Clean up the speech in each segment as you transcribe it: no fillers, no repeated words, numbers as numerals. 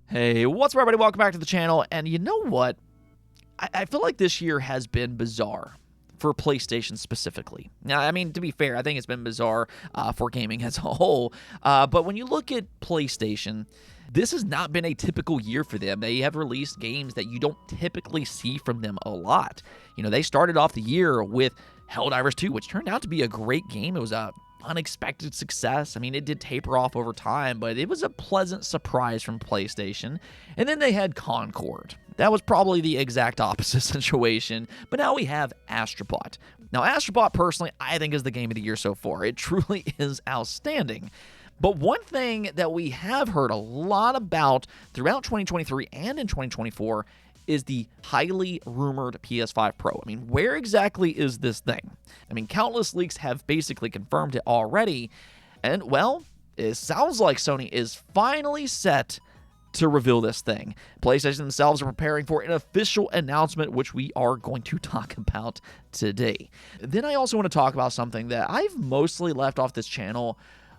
Hey, what's up, everybody? Welcome back to the channel. And you know what? I feel like this year has been bizarre for PlayStation specifically. Now, I mean, to be fair, I think it's been bizarre for gaming as a whole. But when you look at PlayStation, this has not been a typical year for them. They have released games that you don't typically see from them a lot. You know, they started off the year with Helldivers 2, which turned out to be a great game. It was a unexpected success. I mean, it did taper off over time, but it was a pleasant surprise from PlayStation. And then they had Concord. That was probably the exact opposite situation, but now we have Astrobot. Now, Astrobot, personally, I think is the game of the year so far. It truly is outstanding. But one thing that we have heard a lot about throughout 2023 and in 2024 is the highly rumored PS5 Pro. I mean, where exactly is this thing? I mean, countless leaks have basically confirmed it already, and, well, it sounds like Sony is finally set to reveal this thing. PlayStation themselves are preparing for an official announcement, which we are going to talk about today. Then I also want to talk about something that I've mostly left off this channel,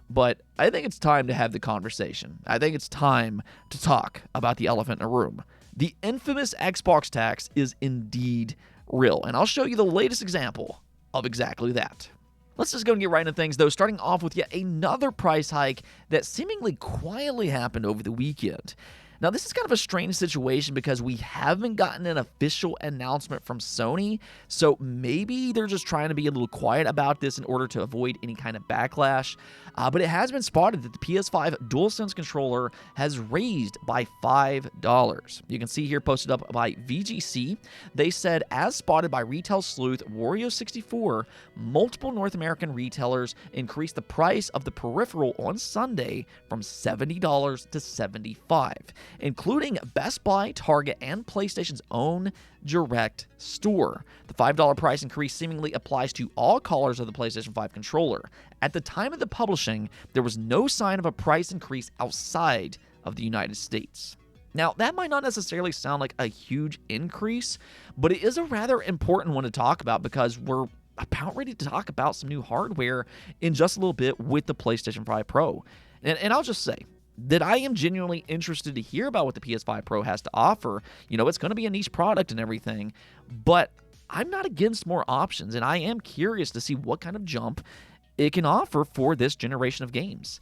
but I think it's time to have the conversation. I think it's time to talk about the elephant in the room. The infamous Xbox tax is indeed real, and I'll show you the latest example of exactly that. Let's just go and get right into things, though, starting off with yet another price hike that seemingly quietly happened over the weekend. Now, this is kind of a strange situation because we haven't gotten an official announcement from Sony, so maybe they're just trying to be a little quiet about this in order to avoid any kind of backlash. But it has been spotted that the PS5 DualSense controller has raised by $5. You can see here posted up by VGC. They said, as spotted by retail sleuth Wario64, multiple North American retailers increased the price of the peripheral on Sunday from $70 to $75, including Best Buy, Target, and PlayStation's own direct store. The $5 price increase seemingly applies to all callers of the PlayStation 5 controller. At the time of the publishing, there was no sign of a price increase outside of the United States. Now, that might not necessarily sound like a huge increase, but it is a rather important one to talk about because we're about ready to talk about some new hardware in just a little bit with the PlayStation 5 Pro. And I'll just say that I am genuinely interested to hear about what the PS5 Pro has to offer. You know, it's going to be a niche product and everything, but I'm not against more options, and I am curious to see what kind of jump it can offer for this generation of games.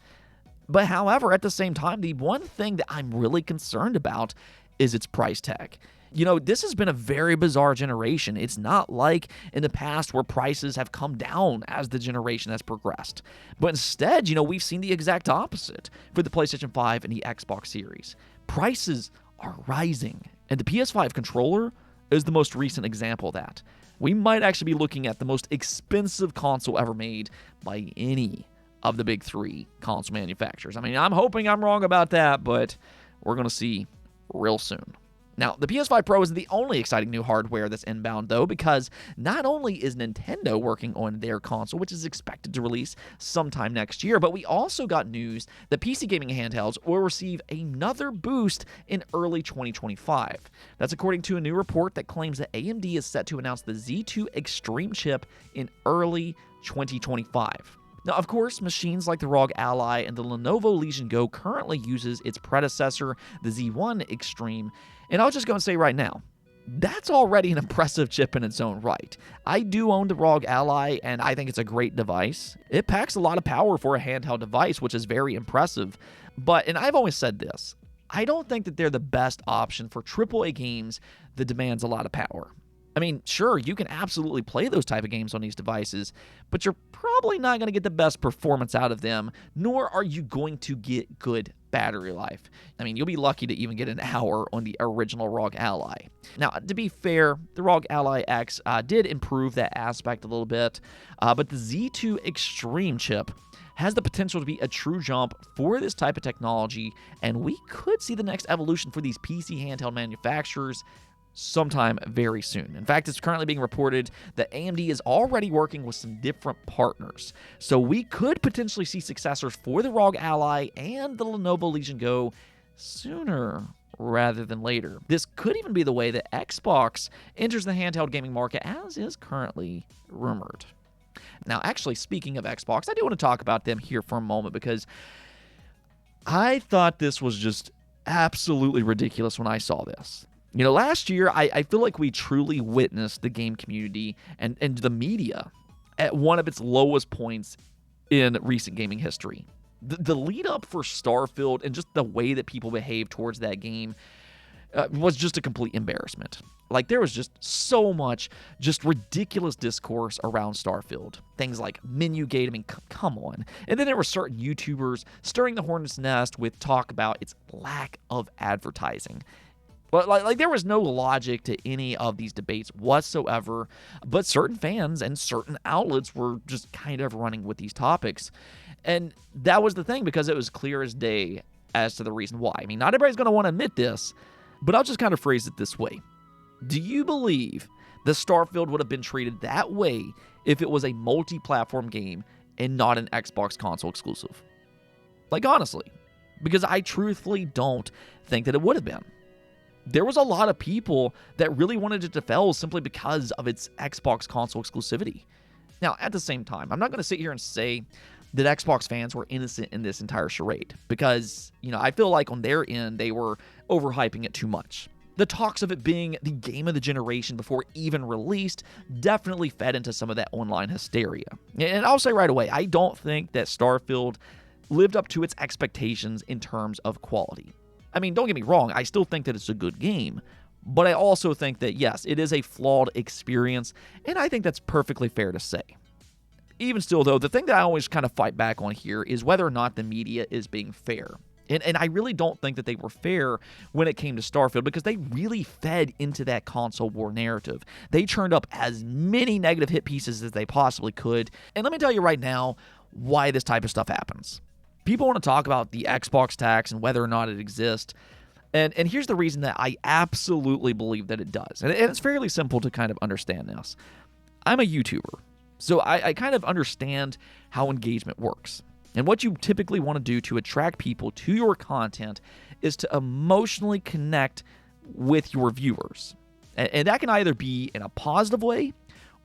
But however, at the same time, the one thing that I'm really concerned about is its price tag. You know, this has been a very bizarre generation. It's not like in the past where prices have come down as the generation has progressed. But instead, you know, we've seen the exact opposite for the PlayStation 5 and the Xbox Series. Prices are rising, and the PS5 controller is the most recent example of that. We might actually be looking at the most expensive console ever made by any of the big three console manufacturers. I mean, I'm hoping I'm wrong about that, but we're going to see real soon. Now, the PS5 Pro isn't the only exciting new hardware that's inbound, though, because not only is Nintendo working on their console, which is expected to release sometime next year, but we also got news that PC gaming handhelds will receive another boost in early 2025. That's according to a new report that claims that AMD is set to announce the Z2 Extreme chip in early 2025. Now, of course, machines like the ROG Ally and the Lenovo Legion Go currently uses its predecessor, the Z1 Extreme, and I'll just go and say right now, that's already an impressive chip in its own right. I do own the ROG Ally, and I think it's a great device. It packs a lot of power for a handheld device, which is very impressive, and I've always said this, I don't think that they're the best option for AAA games that demands a lot of power. I mean, sure, you can absolutely play those type of games on these devices, but you're probably not going to get the best performance out of them, nor are you going to get good battery life. I mean, you'll be lucky to even get an hour on the original ROG Ally. Now, to be fair, the ROG Ally X did improve that aspect a little bit, but the Z2 Extreme chip has the potential to be a true jump for this type of technology, and we could see the next evolution for these PC handheld manufacturers sometime very soon. In fact, it's currently being reported that AMD is already working with some different partners. So we could potentially see successors for the ROG Ally and the Lenovo Legion Go sooner rather than later. This could even be the way that Xbox enters the handheld gaming market, as is currently rumored. Now, actually, speaking of Xbox, I do want to talk about them here for a moment because I thought this was just absolutely ridiculous when I saw this. Last year, I feel like we truly witnessed the game community and the media at one of its lowest points in recent gaming history. The lead up for Starfield and just the way that people behaved towards that game was just a complete embarrassment. Like, there was just so much just ridiculous discourse around Starfield. Things like menu gate, I mean, come on. And then there were certain YouTubers stirring the hornet's nest with talk about its lack of advertising. But like there was no logic to any of these debates whatsoever, but certain fans and certain outlets were just kind of running with these topics. And that was the thing, because it was clear as day as to the reason why. I mean, not everybody's going to want to admit this, but I'll just kind of phrase it this way. Do you believe that Starfield would have been treated that way if it was a multi-platform game and not an Xbox console exclusive? Like, honestly, because I truthfully don't think that it would have been. There was a lot of people that really wanted it to fail simply because of its Xbox console exclusivity. Now, at the same time, I'm not going to sit here and say that Xbox fans were innocent in this entire charade, because, I feel like on their end, they were overhyping it too much. The talks of it being the game of the generation before even released definitely fed into some of that online hysteria. And I'll say right away, I don't think that Starfield lived up to its expectations in terms of quality. I mean, don't get me wrong, I still think that it's a good game, but I also think that, yes, it is a flawed experience, and I think that's perfectly fair to say. Even still, though, the thing that I always kind of fight back on here is whether or not the media is being fair. And I really don't think that they were fair when it came to Starfield, because they really fed into that console war narrative. They churned up as many negative hit pieces as they possibly could. And let me tell you right now why this type of stuff happens. People want to talk about the Xbox tax and whether or not it exists. And here's the reason that I absolutely believe that it does. And it's fairly simple to kind of understand this. I'm a YouTuber, so I kind of understand how engagement works. And what you typically want to do to attract people to your content is to emotionally connect with your viewers. And that can either be in a positive way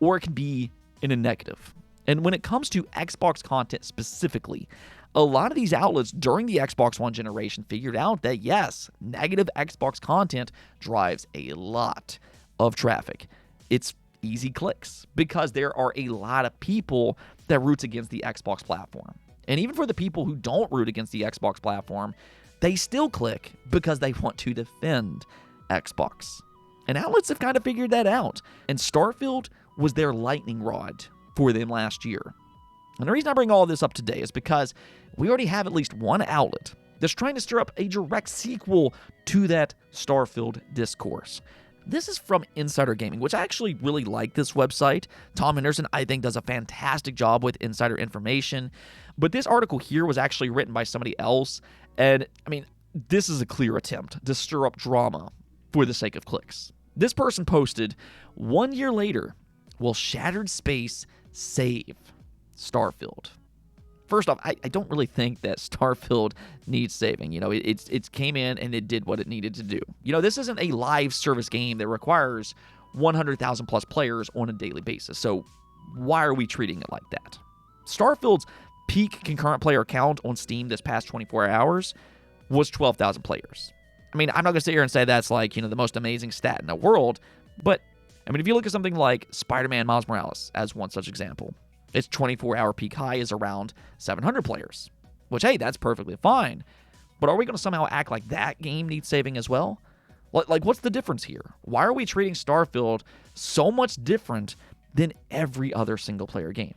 or it can be in a negative. And when it comes to Xbox content specifically, a lot of these outlets during the Xbox One generation figured out that, yes, negative Xbox content drives a lot of traffic. It's easy clicks because there are a lot of people that roots against the Xbox platform. And even for the people who don't root against the Xbox platform, they still click because they want to defend Xbox. And outlets have kind of figured that out. And Starfield was their lightning rod for them last year. And the reason I bring all of this up today is because we already have at least one outlet that's trying to stir up a direct sequel to that Starfield discourse. This is from Insider Gaming, which I actually really like this website. Tom Henderson, I think, does a fantastic job with insider information. But this article here was actually written by somebody else. And, I mean, this is a clear attempt to stir up drama for the sake of clicks. This person posted, 1 year later, will Shattered Space save Starfield? First off, I don't really think that Starfield needs saving. It came in and it did what it needed to do. This isn't a live service game that requires 100,000 plus players on a daily basis. So why are we treating it like that? Starfield's peak concurrent player count on Steam this past 24 hours was 12,000 players. I mean, I'm not going to sit here and say that's like, the most amazing stat in the world, but I mean, if you look at something like Spider-Man Miles Morales as one such example, its 24-hour peak high is around 700 players, which, hey, that's perfectly fine. But are we going to somehow act like that game needs saving as well? Like, what's the difference here? Why are we treating Starfield so much different than every other single-player game?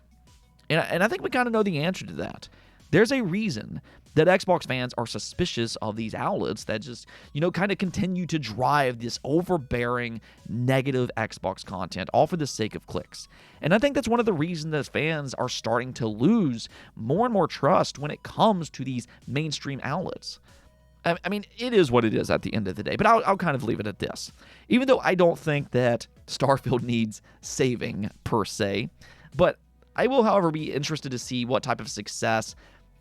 And I think we kind of know the answer to that. There's a reason that Xbox fans are suspicious of these outlets that just, kind of continue to drive this overbearing negative Xbox content, all for the sake of clicks. And I think that's one of the reasons that fans are starting to lose more and more trust when it comes to these mainstream outlets. I mean, it is what it is at the end of the day, but I'll kind of leave it at this. Even though I don't think that Starfield needs saving per se, but I will, however, be interested to see what type of success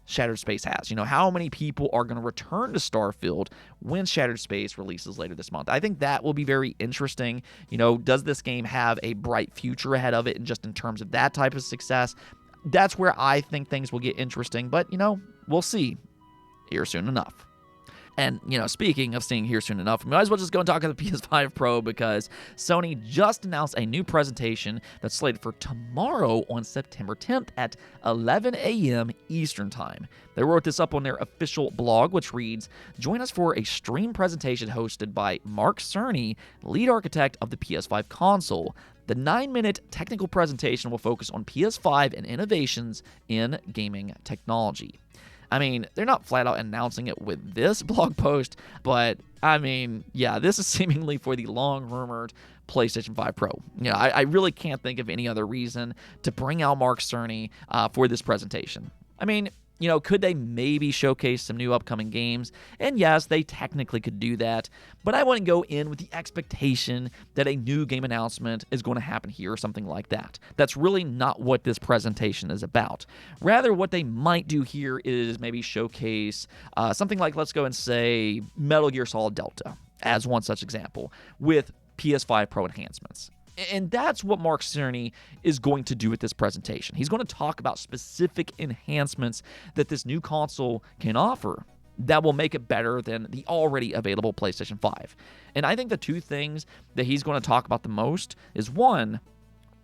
Shattered Space has. How many people are going to return to Starfield when Shattered Space releases later this month? I think that will be very interesting. Does this game have a bright future ahead of it, and just in terms of that type of success? That's where I think things will get interesting, but, we'll see here soon enough. And, speaking of seeing here soon enough, we might as well just go and talk about the PS5 Pro because Sony just announced a new presentation that's slated for tomorrow on September 10th at 11 a.m. Eastern Time. They wrote this up on their official blog, which reads, "Join us for a stream presentation hosted by Mark Cerny, lead architect of the PS5 console. The 9-minute technical presentation will focus on PS5 and innovations in gaming technology." I mean, they're not flat out announcing it with this blog post, but I mean, yeah, this is seemingly for the long-rumored PlayStation 5 Pro. I really can't think of any other reason to bring out Mark Cerny for this presentation. I mean, could they maybe showcase some new upcoming games? And yes, they technically could do that, but I wouldn't go in with the expectation that a new game announcement is going to happen here or something like that. That's really not what this presentation is about. Rather, what they might do here is maybe showcase something like, let's go and say, Metal Gear Solid Delta as one such example, with PS5 Pro enhancements. And that's what Mark Cerny is going to do with this presentation. He's going to talk about specific enhancements that this new console can offer that will make it better than the already available PlayStation 5. And I think the two things that he's going to talk about the most is, one,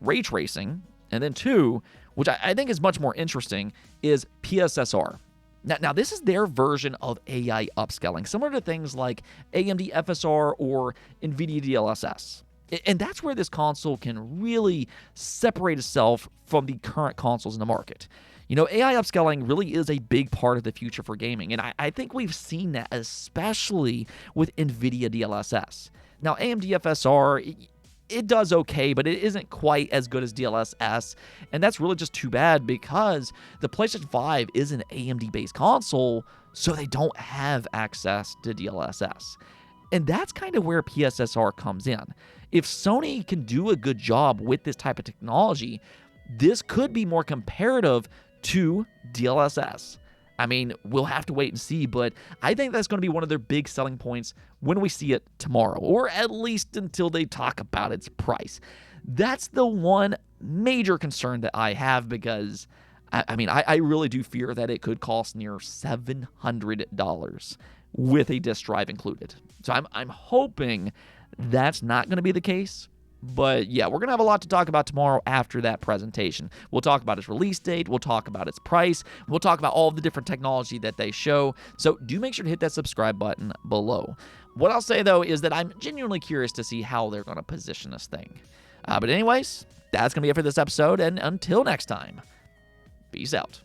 ray tracing, and then two, which I think is much more interesting, is PSSR. Now, this is their version of AI upscaling, similar to things like AMD FSR or NVIDIA DLSS. And that's where this console can really separate itself from the current consoles in the market. AI upscaling really is a big part of the future for gaming, and I think we've seen that especially with NVIDIA DLSS. Now, AMD FSR, it does okay, but it isn't quite as good as DLSS, and that's really just too bad because the PlayStation 5 is an AMD-based console, so they don't have access to DLSS. And that's kind of where PSSR comes in. If Sony can do a good job with this type of technology, this could be more comparative to DLSS. I mean, we'll have to wait and see, but I think that's going to be one of their big selling points when we see it tomorrow, or at least until they talk about its price. That's the one major concern that I have because, I really do fear that it could cost near $700 with a disk drive included. So I'm hoping that's not going to be the case. But yeah, we're going to have a lot to talk about tomorrow after that presentation. We'll talk about its release date. We'll talk about its price. We'll talk about all of the different technology that they show. So do make sure to hit that subscribe button below. What I'll say, though, is that I'm genuinely curious to see how they're going to position this thing. But anyways, that's going to be it for this episode. And until next time, peace out.